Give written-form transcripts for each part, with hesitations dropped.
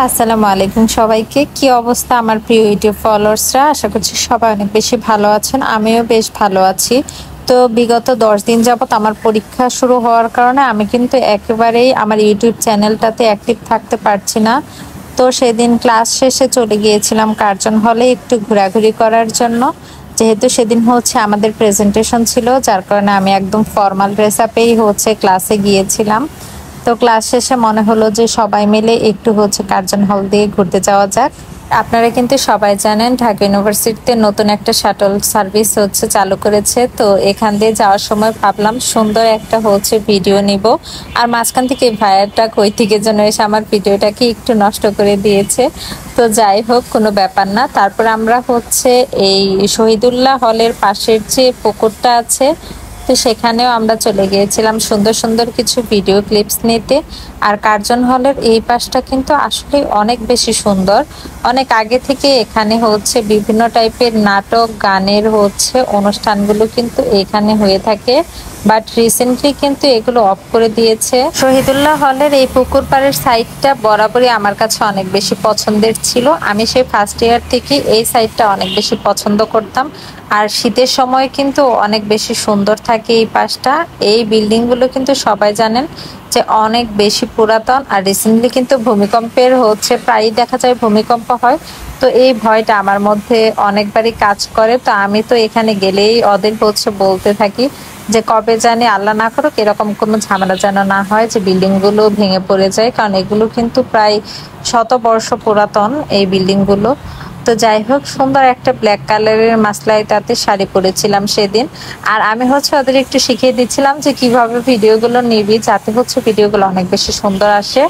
আসসালামু আলাইকুম সবাইকে। কি অবস্থা আমার প্রিয় ইউটিউব ফলোয়ার্সরা? আশা করছি সবাই অনেক বেশি ভালো আছেন। আমিও বেশ ভালো আছি। তো বিগত 10 দিন যাবত আমার পরীক্ষা শুরু হওয়ার কারণে আমি কিন্তু একেবারেই আমার ইউটিউব চ্যানেলটাতে অ্যাক্টিভ থাকতে পারছি না। তো সেদিন ক্লাস শেষে চলে গিয়েছিলাম কার্জন হলে একটু ঘোরাঘুরি করার জন্য। যেহেতু সেদিন আমাদের প্রেজেন্টেশন ছিল, যার কারণে আমি একদম ফর্মাল ড্রেস আপেই ক্লাসে গিয়েছিলাম। তো ক্লাস শেষে মনে হলো যে সবাই মিলে একটু কার্জন হল দিয়ে ঘুরতে যাওয়া যাক। আপনারা কিন্তু সবাই জানেন ঢাকা ইউনিভার্সিটিতে নতুন একটা শাটল সার্ভিস চালু করেছে। তো এখান দিয়ে যাওয়ার সময় ভাবলাম সুন্দর একটা ভিডিও নিব। আর মাঝখান থেকে ভাইয়াটা কই থেকে যেন এসে আমার ভিডিওটাকে একটু নষ্ট করে দিয়েছে। তো যাই হোক, কোনো ব্যাপার না। তারপর আমরা এই শহীদুল্লাহ হলের পাশের যে পুকুরটা আছে, তো সেখানেও আমরা চলে গিয়েছিলাম সুন্দর সুন্দর কিছু ভিডিও ক্লিপস নিতে। আর কার্জন হলের এই পাশটা কিন্তু আসলে অনেক বেশি সুন্দর। অনেক আগে থেকে এখানে বিভিন্ন টাইপের নাটক গানের অনুষ্ঠানগুলো কিন্তু এখানে হয়ে থাকে, বাট রিসেন্টলি কিন্তু এগুলো অফ করে দিয়েছে। শহীদুল্লাহ হলের এই পুকুর পাড়ের সাইডটা বরাবরই আমার কাছে অনেক বেশি পছন্দের ছিল। আমি সেই ফার্স্ট ইয়ার থেকে এই সাইডটা অনেক বেশি পছন্দ করতাম। আর শীতের সময় কিন্তু অনেক বেশি সুন্দর থাকে এই পাশটা। এই বিল্ডিংগুলো কিন্তু সবাই জানেন যে অনেক বেশি পুরাতন। আর রিসেন্টলি কিন্তু ভূমিকম্পের প্রায়ই দেখা যায় ভূমিকম্প হয়। তো এই ভয়টা আমার মধ্যে অনেকবারই কাজ করে। তো আমি তো এখানে গেলেই ওদের বলতে থাকি যে কবে জানি আল্লাহ না করুক এরকম কোনো ঝামেলা যেন না হয় যে বিল্ডিংগুলো ভেঙে পড়ে যায়, কারণ এগুলো কিন্তু প্রায় শত বর্ষ পুরাতন এই বিল্ডিংগুলো। তো যাই হোক, সুন্দর একটা ব্ল্যাক কালারের মাসলাই তাতে শাড়ি পরেছিলাম সেদিন। আর আমি ওদের একটু শিখিয়ে দিচ্ছিলাম যে কিভাবে ভিডিওগুলো নিবি যাতে ভিডিওগুলো অনেক বেশি সুন্দর আসে।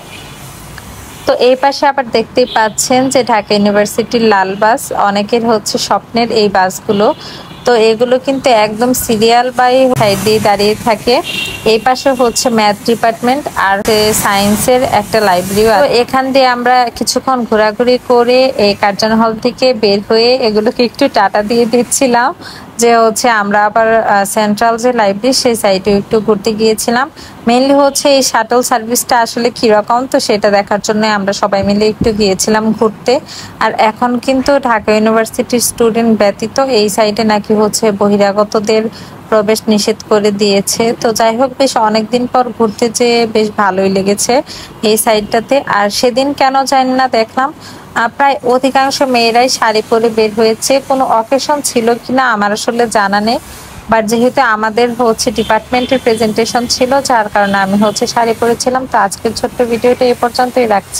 তো এই পাশে আবার দেখতেই পাচ্ছেন যে ঢাকা ইউনিভার্সিটির লাল বাস, অনেকের স্বপ্নের এই বাসগুলো। তো এগুলো কিন্তু একদম সিরিয়াল বাই সাইড দিয়ে দাঁড়িয়ে থাকে। এই পাশে ম্যাথ ডিপার্টমেন্ট আর সায়েন্সের একটা লাইব্রেরি। তো এখান দিয়ে আমরা কিছুক্ষণ ঘোরাঘুরি করে এই কার্জন হল থেকে বের হয়ে এগুলোকে একটু টাটা দিয়ে দিচ্ছিলাম যে আমরা আবার সেন্ট্রাল যে লাইব্রেরি সেই সাইডে একটু ঘুরতে গিয়েছিলাম। মেইনলি এই শাটল সার্ভিসটা আসলে কিরকম, তো সেটা দেখার জন্য আমরা সবাই মিলে একটু গিয়েছিলাম ঘুরতে। আর এখন কিন্তু ঢাকা ইউনিভার্সিটির স্টুডেন্ট ব্যতীত এই সাইডে নাকি বহিরাগতদের প্রবেশ নিষেধ করে দিয়েছে। তো যাই হোক, বেশ অনেকদিন পর ঘুরতে যেয়ে বেশ ভালোই লেগেছে এই সাইডটাতে। আর সেদিন কেন জানি না দেখলাম প্রায় অধিকাংশ মেয়েরাই শাড়ি পরে বের হয়েছে। কোনো অকেশন ছিল কিনা আমার আসলে জানা নেই, বাট যেহেতু আমাদের ডিপার্টমেন্টের প্রেজেন্টেশন ছিল, যার কারণে আমি শাড়ি পরেছিলাম। তো আজকের ছোট্ট ভিডিওটা এই পর্যন্তই রাখছি।